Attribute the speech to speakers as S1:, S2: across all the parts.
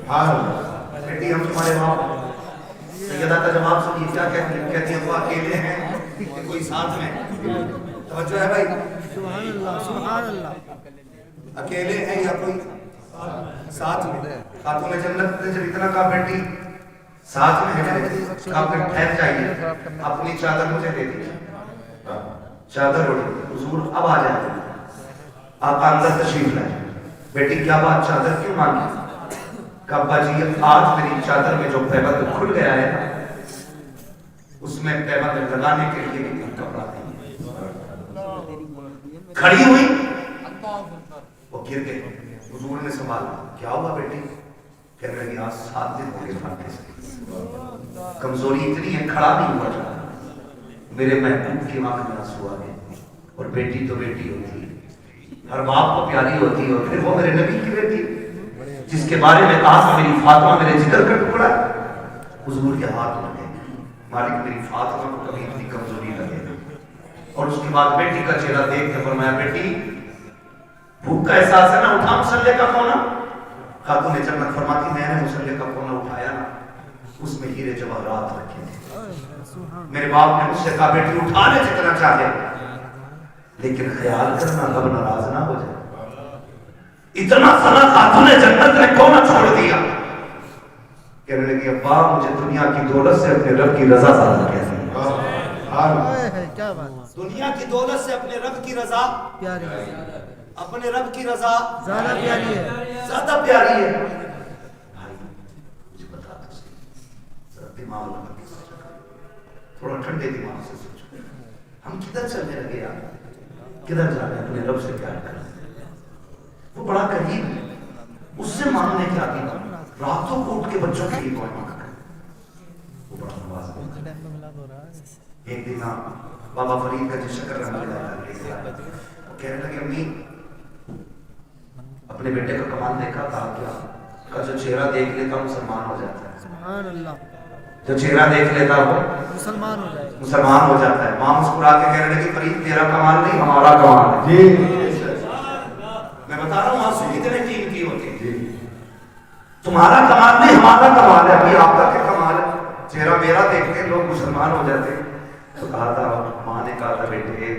S1: بیٹی ہم تمہارے باپ سیدہ کا جواب سنیے کیا کہتی ہے. کہتی ہے وہ اکیلے ہیں کہ کوئی ساتھ میں؟ توجہ ہے بھائی.
S2: سبحان اللہ سبحان اللہ.
S1: اکیلے ہیں یا کوئی ساتھ میں؟ خاتون جنت نے جب اتنا کہا بیٹی ساتھ میں ہے کہا پھر ٹھہر جائیے اپنی چادر مجھے دے دیجیے. چادر اڑی. حضور اب آ جائے آپ اندر تشریف لائیں. بیٹی کیا بات چادر کیوں مانگی؟ کہ ابا جی آج میری چادر میں جو پیبند کھل گیا ہے اس میں پیبند لگانے کے لیے بھی کپڑا نہیں. کھڑی ہوئی وہ گر گئے. حضور نے سنبھالا کیا ہوا بیٹی؟ کہنے لگی آج 7 دن ہو گئے پھاٹے سے کمزوری اتنی ہے کھڑا نہیں ہوا جا. میرے محبوب کی آنکھ میں آنسو آ گئے. اور بیٹی تو بیٹی ہوتی ہے ہر باپ کو پیاری ہوتی ہے. اور پھر وہ میرے نبی کی بیٹی جس کے بارے میں کہا تھا میری فاطمہ میرے جگر کا ٹکڑا. حضور کے ہاتھ لگے مالک میری فاطمہ کو کبھی اتنی کمزوری لگے. اور اس کے بعد بیٹی کا چہرہ دیکھ کے فرمایا بیٹی بھوک کا احساس ہے نا اٹھا مصلے کا کونا. خاتون جنت فرماتی میں نے مصلے کا کونا اٹھایا نا اس میں ہیرے جواہرات رکھے تھے. میرے باپ نے مجھ سے کہا بیٹی اٹھا لے جتنا چاہے لیکن خیال کرنا رب ناراض نہ ہو جائے. اتنا سنا خاتون جنت نے کونا چھوڑ دیا. کہنے لگی ابا مجھے دنیا کی دولت سے اپنے رب کی رضا زیادہ کہتی ہے. دنیا کی دولت سے اپنے رب کی رضا
S2: پیاری ہے.
S1: اپنے رب کی رضا
S2: زیادہ پیاری ہے.
S1: زیادہ پیاری ہے. بھائی مجھے بتا دو ذرا دماغ لگا کے سوچو تھوڑا ٹھنڈے دماغ سے سوچو ہم کدھر چلنے لگے یار کدھر جا رہے ہیں اپنے رب سے پیار کریں. وہ بڑا قریب ہے اس سے مانگنے کیا دی راتوں کو اٹھ کے بچوں کے لیے کوئی مانگا وہ بڑا نواز ہے. ایک دن بابا فرید کا جو شکر رحمۃ اللہ علیہ وہ کہنے لگے امی اپنے بیٹے کا کمال دیکھا تھا کیا؟ کا جو چہرہ دیکھ لیتا مسلمان ہو جاتا ہے.
S2: سبحان اللہ.
S1: جو چہرہ دیکھ لیتا وہ
S2: مسلمان ہو جائے.
S1: مسلمان ہو جاتا ہے. ماں مسکرا کے کہنے لگی فرید تیرا کمال نہیں ہمارا کمال ہے. جی میں بتا رہا ہوں آنسو کتنے قیمتی ہوتے ہیں. تمہارا کمال نہیں ہمارا کمال ہے. ابھی آپ کا کیا کمال ہے؟ چہرہ میرا دیکھتے لوگ مسلمان ہو جاتے. تو کہا تھا ماں نے کہا تھا بیٹے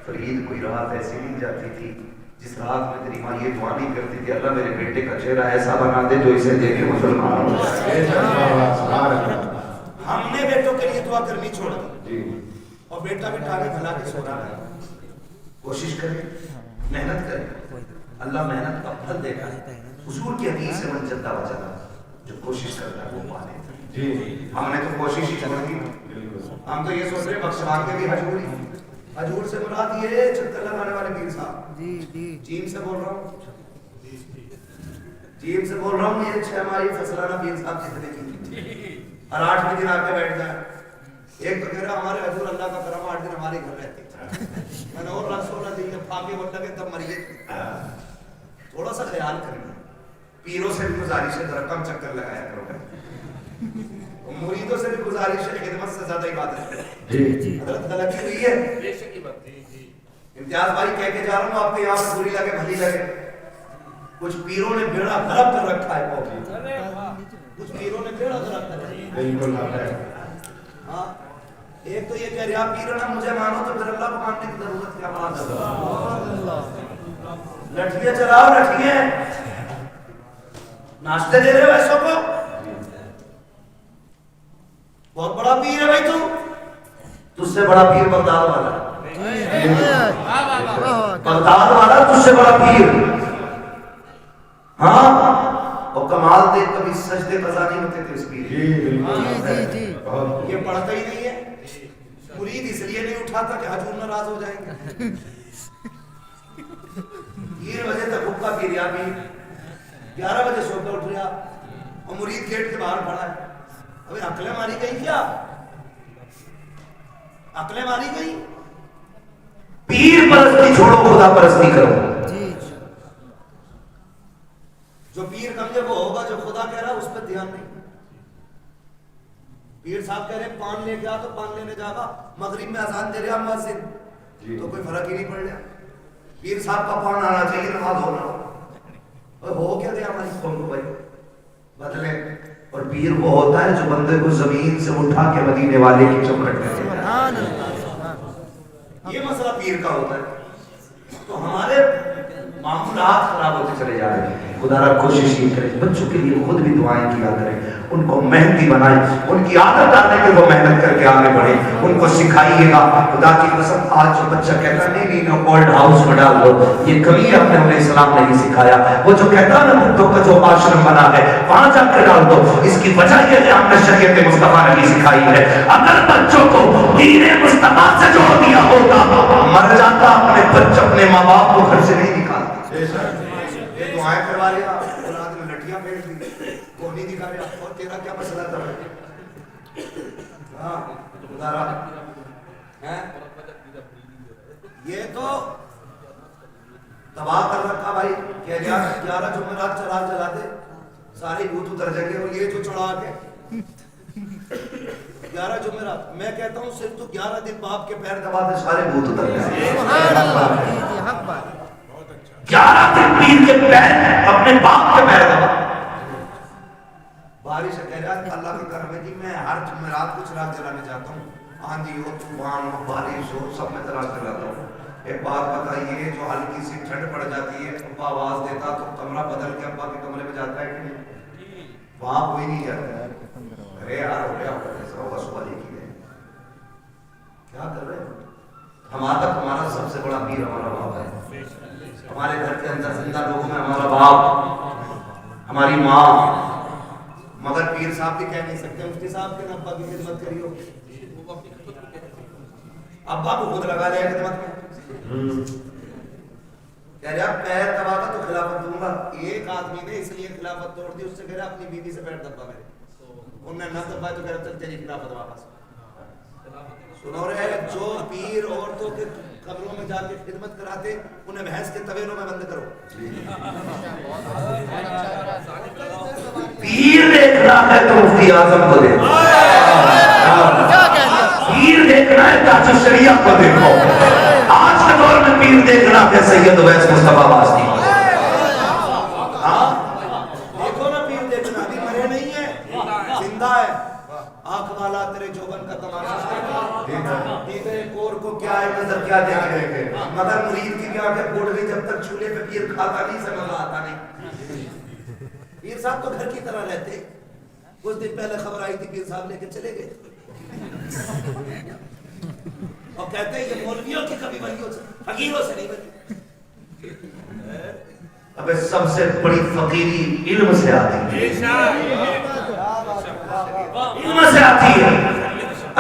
S1: فرید کوئی رات ایسی نہیں جاتی تھی جس رات میں تیری ماں یہ دعا نہیں کرتی تھی اللہ میرے بیٹے کا چہرہ ایسا بنا دے جو اسے دیکھ کے مسلمان ہو جائے. ہم نے بیٹوں کے لیے دعا کرنی چھوڑ دی اور بیٹا بیٹا کے بھلا کے سو رہا ہے. کوشش کریں محنت کریں اللہ محنت کا پھل دے گا. حضور کی حدیث سے من جدہ وجدہ جو کوشش کرتا ہے وہ پانے. ہم نے تو کوشش ہی چھوڑ دی. ہم تو یہ سوچ رہے بخشوا کے بھی حجوری حجور سے مراد یہ چکر لگانے والے پیر صاحب. جیم سے بول رہا ہوں جیم سے بول رہا ہوں. یہ 6 ماہی فصلانہ پیر صاحب جتنے کی اور 8 دن آ کے بیٹھ جائے. ایک تو کہہ رہا ہمارے حضور اللہ کا کرم 8 دن ہمارے گھر رہتے. میں نے اور رسول دن جب پھاکے وٹا کے تب مریے. تھوڑا سا خیال کرنا پیروں سے بھی گزارش ہے ذرا کم چکر لگایا کرو. مریدوں سے بھی گزارش ہے خدمت سے زیادہ عبادت ہے. حضرت غلطی ہوئی ہے امتیاز بھائی کہہ کے جا رہا ہوں آپ کے یہاں سے بری لگے بھلی لگے. کچھ پیروں نے بیڑا غرق کر رکھا ہے. کچھ پیروں نے بیڑا غرق کر رکھا ہے. ہاں ایک تو یہ کہہ رہا پیر نا مجھے مانو تو پھر اللہ کو ماننے کی ضرورت کیا بات ہے. لٹھیاں چلاؤ لٹھیاں ناشتے دے رہے ہو ایسوں کو. بہت بڑا پیر ہے بھائی تجھ سے بڑا پیر بغداد والا. بغداد والا تجھ سے بڑا پیر. ہاں اور کمال دیکھ کبھی سجدے قضا نہیں ہوتے تھے اس پیر. یہ پڑھتا ہی نہیں ہے. مرید اس لیے نہیں اٹھاتا کہ حضور ناراض ہو جائیں گے. 3 بجے تک بھوکا پی رہا بھی 11 بجے سو کے اٹھ رہا اور مرید گیٹ کے باہر کھڑا ہے. ابھی عقلیں ماری گئی کیا؟ عقلیں ماری گئی. پیر پرستی چھوڑو خدا پرستی کرو. جو پیر کمزور وہ ہوگا جو خدا کہہ رہا ہے اس پہ دھیان نہیں. پیر صاحب کہہ رہے ہیں پان لے گیا تو پان لینے جاگا مغرب میں اذان دے رہا مؤذن تو کوئی فرق ہی نہیں پڑ رہا. پیر صاحب کا پان آنا چاہیے نماز ہونا ہو کیا دیا ہماری قوم کو بھائی. پیر وہ ہوتا ہے جو بندے کو زمین سے اٹھا کے مدینے والے کی چوکھٹ میں دے.
S2: سبحان اللہ.
S1: یہ مسئلہ پیر کا ہوتا ہے. تو ہمارے معاملات خراب ہوتے چلے جا رہے ہیں. خدا را کوشش یہ کریں بچوں کے لیے خود بھی دعائیں کیا کریں, ان کو محنتی بنائیں, ان کی عادت ڈالنے کے وہ محنت کر کے آگے بڑھیں, ان کو سکھائیے گا. خدا کی قسم آج جو بچہ کہتا ہے نہیں اولڈ ہاؤس میں ڈال دو, یہ کبھی آپ نے انہیں اسلام نہیں سکھایا. وہ جو کہتا ہے نا بھٹو کا جو آشرم بنا ہے وہاں جا کے ڈال دو, اس کی وجہ یہ ہے ہم نے شریعت مصطفیٰ نہیں سکھائی ہے. اگر بچوں کو دین مصطفیٰ سے جوڑ دیا ہوتا مر جاتا اپنے بچے اپنے ماں باپ کو گھر سے نہیں نکالتے. یہ دعائیں کروا رہے آپ اولاد میں لٹیاں پھینک دی کو نہیں دکھا رہے اور تیرا کیا مسئلہ تھا بھائی؟ ہاں خدا را یہ تو تباہ کر رکھا بھائی. کہ 11 جمعرات چلا دے سارے بھوت اتر جائیں گے. اور یہ جو چڑھا کے 11 جمعرات میں کہتا ہوں صرف تو 11 دن باپ کے پیر دبا دے سارے بھوت اتر جائیں.
S2: سبحان اللہ. جی جی حق بات.
S1: 11 دن پیر کے پیر اپنے باپ کے پیر دبا. بارش کہہ رہا ہے اللہ کی کرم ہے جی میں ہر جمعرات کو چراغ جلانے جاتا ہوں. آندھی ہو طوفان ہو بارش ہو سب میں چراغ جلاتا ہوں. ایک بات بتائیے جو ہلکی سی ٹھنڈ پڑ جاتی ہے ابا آواز دیتا تو کمرہ بدل کے ابا کے کمرے میں جاتا ہے کہ نہیں؟ وہاں کوئی نہیں جاتا. ارے یار ہو گیا ایسا ہوگا صبح دیکھیے کیا کر رہے ہیں. ہمارا سب سے بڑا پیر ہمارا باپ ہے. ہمارے گھر کے اندر زندہ لوگوں میں ہمارا باپ ہماری ماں. مگر پیر صاحب بھی کہہ نہیں سکتے مفتی صاحب کے ابا کی خدمت کری ہو. ابا کو خود لگا رہے خدمت میں. کہہ رہا پیر دبا تھا تو خلافت دوں گا. ایک آدمی نے اس لیے خلافت توڑ دی, اس سے کہہ رہا اپنی بیوی سے پیر دبا میرے. انہوں نے نہ دبا تو کہہ رہا چل تیری خلافت واپس. سنو رہے جو پیر عورتوں کے قبروں میں جا کے خدمت کراتے انہیں بھینس کے طویلوں میں بند کرو. پیر دیکھنا ہے تو مفتی اعظم کو دیکھو, پیر دیکھنا ہے تاج الشریعہ کو دیکھو. آج کے دور میں پیر دیکھنا ہے سید اویس مصطفیٰ واسطی. دیکھو نا پیر دیکھنا ابھی مرے نہیں ہے زندہ ہے. آنکھ والا تیرے جوبن کا تماشا دیدے کور کو کیا ہے نظر کیا دیکھ رہے ہیں. مگر مرید کی کیا کہ بوڑھ گئی جب تک چولہے پہ پیر کھاتا نہیں سے مزہ آتا نہیں. پیر صاحب تو گھر کی طرح رہتے. کچھ دن پہلے خبر آئی تھی پیر صاحب لے کے چلے گئے اور کہتے ہیں یہ مولویوں کی کبھی ولیوں سے فقیروں سے نہیں بنی. اب سب سے بڑی فقیری علم سے آتی ہے. علم سے آتی ہے.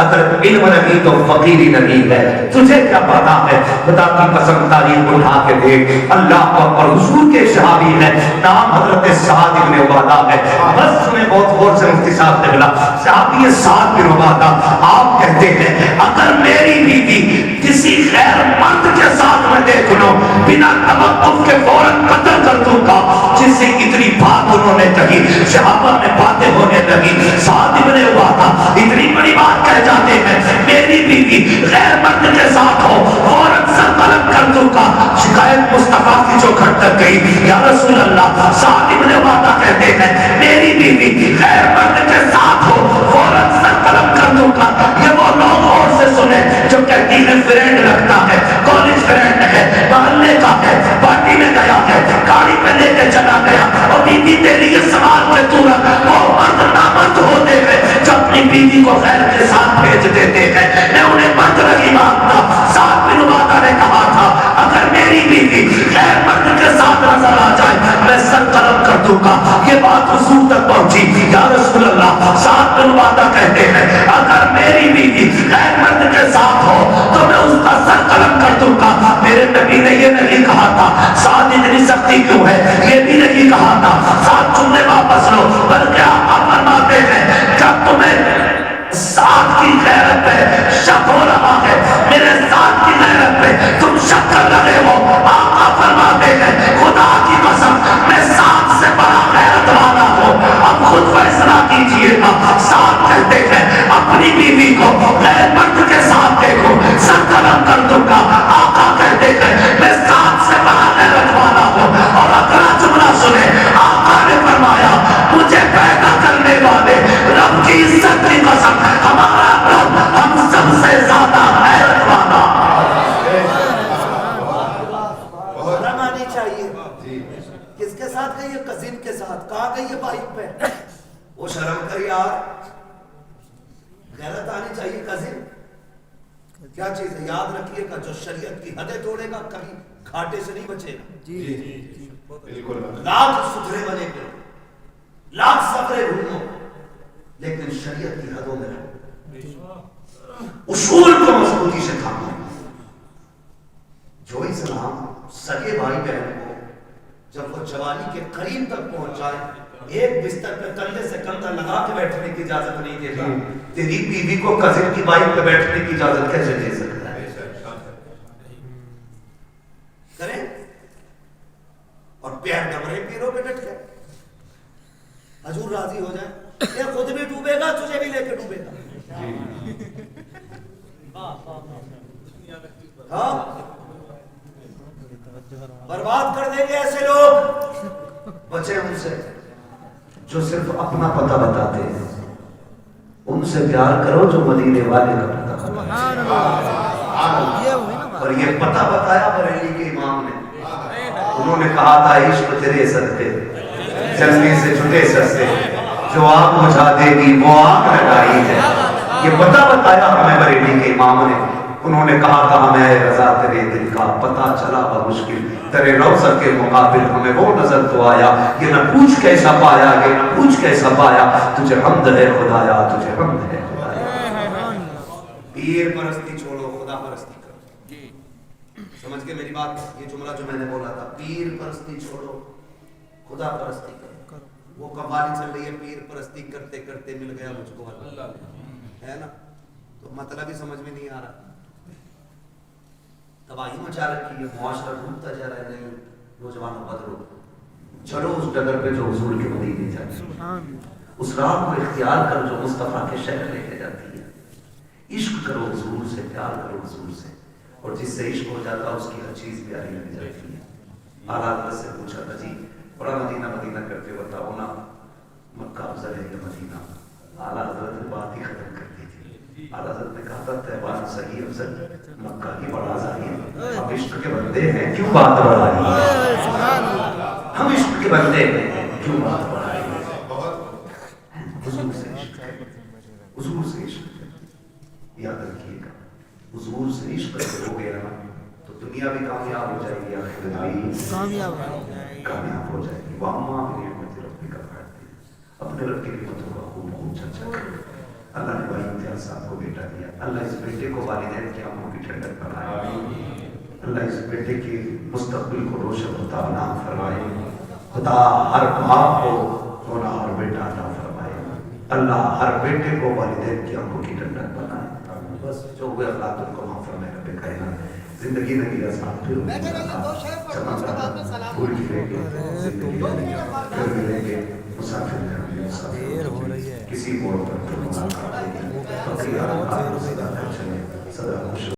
S1: اگر علم نہیں تو فقیری نہیں ہے. تجھے کیا پتا ہے خدا کی قسم تاریخ اٹھا کے دیکھ. اللہ اور حضور کے صحابی ہے نام حضرت سعد بن عبادہ ہے. بس میں بہت غور سے مفتی صاحب نے بولا صحابی سعد بن عبادہ آپ کہتے ہیں اگر میری بیوی کسی غیر مرد کے ساتھ میں دیکھ لو بنا توقف کے فوراً قتل کر دوں گا. جس سے اتنی بات انہوں نے کہی صحابہ میں باتیں ہونے لگی. سعد بن عبادہ اتنی بڑی بات کہہ جاتے ہیں میری بیوی غیر مرد کے ساتھ ہو فوراً سر قلم کر دوں گا. شکایت مصطفیٰ کی جو گھر تک گئی یا رسول اللہ. سعد بن عبادہ کہتے ہیں میری بیوی غیر مرد کے ساتھ ہو فوراً سر قلم کر دوں گا. یہ وہ لوگ اور سے سنے جو کہتی ہے فرینڈ رکھتا ہے کالج فرینڈ ہے محلے کا ہے پارٹی میں گیا ہے گاڑی پہ لے کے چلا گیا اور بیوی تیری یہ سوال پہ تو رکھ وہ مرد نامرد ہوتے ہیں جو اپنی بیوی کو غیر کے ساتھ بھیج دیتے ہیں. میں انہیں مرد نہیں مانتا. سعد بن عبادہ نے کہا تھا اگر میری بیوی غیر مرد کے ساتھ نظر آ جائے میں سر قلم کر دوں گا. یہ بات حضور تک پہنچی یا رسول اللہ. سعد بن عبادہ کہتے ہیں اگر میری بیوی غیر مرد کے ساتھ ہو تو میں اس کا سر قلم کر دوں گا. میرے نبی نے یہ نہیں کہا تھا سعد اتنی سختی کیوں ہے, یہ بھی نہیں کہا تھا سعد تمہیں واپس لو, بلکہ آپ فرماتے ہیں جب تمہیں سعد کی غیرت پہ شک ہو رہا ہے میرے سعد کی غیرت پہ تم شک کر رہے ہو, آقا فرماتے ہیں خدا کی قسم میں سعد سے بڑا غیرت والا ہوں. اب خود فیصلہ کیجئے گا. سعد کہتے ہیں اپنی بیوی کو غیر مرد کے ساتھ دیکھو سر قلم کر دوں گا. آقا کہتے ہیں میں سعد سے بڑا غیرت والا ہوں. اور اگلا جملہ سنیں آقا نے فرمایا مجھے پیدا کرنے والے آ گئی ہے بائک پہ، وہ شرم کر یار، غیرت آنی چاہیے کزن. کیا چیز ہے؟ یاد رکھیے گا جو شریعت کی حدیں توڑے گا کبھی گھاٹے سے نہیں بچے گا.
S2: جی
S1: بالکل. لاکھ ستھرے بنے کرو، لاکھ سفرے گھومو، لیکن شریعت کی حدوں میں رہو، اصول کو مضبوطی سے تھامو. جو اسلام سگے بھائی بہن کو جب وہ جوانی کے قریب تک پہنچ جائے ایک بستر پہ کندھے سے کندھا لگا کے بیٹھنے کی اجازت نہیں دے گا، تیری بیوی کو کزن کی بائک پہ بیٹھنے کی اجازت کیسے دے سکتا ہے؟ کریں اور پیر ڈمرے پیروں پہ ڈٹ گئے، حضور راضی ہو جائے، یہ خود بھی ڈوبے گا تجھے بھی لے کے ڈوبے گا. ہاں برباد کر دیں گے ایسے لوگ. بچے ان سے جو صرف اپنا پتہ بتاتے ہیں، ان سے پیار کرو جو مدینے والے کا پتہ
S2: سبحان اللہ. یہ ہوئی نا بات.
S1: اور یہ پتہ بتایا بریلی کے امام نے، انہوں نے کہا تھا عشق تیرے صدقے جلدی سے چھٹے سر سے جو آگ بجھا دے گی وہ آگ لگائی ہے. یہ پتہ بتایا ہمیں بریلی کے امام نے، انہوں نے کہا تھا ہمیں رضا تیرے دل کا پتہ چلا بمشکل تیرے روضہ کے مقابل ہمیں وہ نظر تو آیا. یہ نہ پوچھ کیسا پایا، یہ نہ پوچھ کیسا پایا، تجھے حمد ہے خدایا، تجھے حمد ہے خدایا. پیر پرستی چھوڑو، خدا پرستی کرو. سمجھ کے میری بات؟ یہ جملہ جو میں نے بولا تھا، پیر پرستی چھوڑو خدا پرستی کرو. وہ قوالی چل رہی ہے پیر پرستی کرتے کرتے مل گیا مجھ کو اللہ، ہے نا؟ تو مطلب ہی سمجھ میں نہیں آ رہا. تباہی مچا رکھی ہے، معاشرہ ڈوبتا جا رہا ہے. نہیں نوجوانوں بدلو، چلو اس ڈگر پہ جو حضور کے مدینے جاتی ہے، اس راہ کو اختیار کر جو مصطفیٰ کے شہر لے کے جاتی ہے. عشق کرو حضور سے، پیار کرو حضور سے، اور جس سے عشق ہو جاتا اس کی ہر چیز پیاری لگ جاتی ہے. اعلیٰ حضرت سے پوچھا تھا جی بڑا مدینہ مدینہ کرتے ہو، بتاؤ نا مکہ افضل ہے یا مدینہ؟ اعلیٰ حضرت نے بات ہی ختم کر دی تھی. اعلیٰ حضرت نے کہا تھا تہوار صحیح افضل، مکہ کی بڑا ظاہر. ہم عشق کے بندے ہیں کیوں بات بڑھائی ہے؟ ہم عشق کے بندے ہیں کیوں بات بڑھائی ہے؟ حضور سے عشق ہے، حضور سے عشق ہے. یاد رکھیے گا حضور سے عشق کرو گے نا تو دنیا بھی کامیاب ہو جائے گی، آخرت بھی کامیاب ہو جائے گی. وَأَمَّا بِنِعْمَتِ رَبِّكَ فَحَدِّثْ. اپنے رب کی نعمتوں کا خوب خوب چرچا کرو. اللہ نے بھائی امتیاز صاحب کو بیٹا دیا، اللہ اس بیٹے کو والدین کی آنکھوں کی ٹھنڈک بنائے. اللہ اس بیٹے کی مستقبل کو روشن و تابناک فرمائے. خدا ہر باپ کو رونا اور بیٹا عطا فرمائے. اللہ ہر بیٹے کو والدین کی آنکھوں کی ٹھنڈک بنائے. بس جو ہوئے اولاد ان کو معاف فرمائے رب کائنات. زندگی نبی آسان پھر پھول کھلیں گے، زندگی پھر ملیں گے، مسافر کریں گے، کسی موڑ پر ملاقات ہوگی. بقیہ اللہ صدا کر چلے، صدا خوش